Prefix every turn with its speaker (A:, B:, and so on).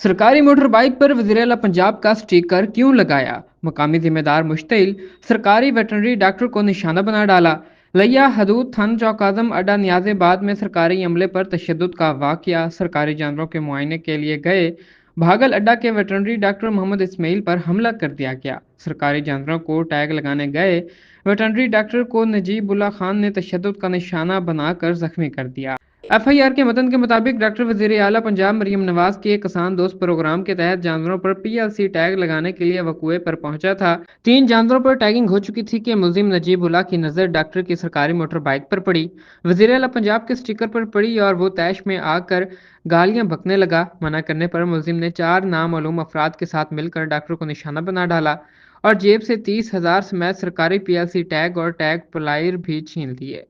A: सरकारी motor bike पर वज़ीर-ए-आला पंजाब का स्टिकर क्यों लगाया? मकामी जिम्मेदार मुश्तिल सरकारी वेटरनरी डॉक्टर को निशाना बना डाला। लिया हदूद थाना चौकाज़म अड्डा नियाज़ाबाद में सरकारी अमले पर तशद्दुद का वाक़या। सरकारी जानवरों के मुआयने के लिए गए भागल अड्डा के वेटरनरी डॉक्टर मोहम्मद इस्माइल पर हमला कर दिया गया। सरकारी जानवरों को टैग लगाने गए वेटरनरी डॉक्टर को नजीबुल्ला खान ने तशद्दुद का निशाना बनाकर जख्मी कर दिया। एफआईआर के मतन के मुताबिक डॉक्टर वजीर आला पंजाब मरीम नवाज के किसान दोस्त प्रोग्राम के तहत जानवरों पर पीएलसी टैग लगाने के लिए वकुए पर पहुंचा था। 3 जानवरों पर टैगिंग हो चुकी थी कि मुलजिम नजीबुल्ला की नज़र डॉक्टर की सरकारी मोटर बाइक पर पड़ी। वजीर आला पंजाब के स्टिकर पर पड़ी और वो तैश में आकर गालियां बकने लगा। मना करने पर मुलजिम ने 4 नामालूम अफराद के साथ मिलकर डॉक्टर को निशाना बना डाला और जेब से 30,000 समेत सरकारी पीएलसी टैग और टैग प्लायर भी छीन लिए।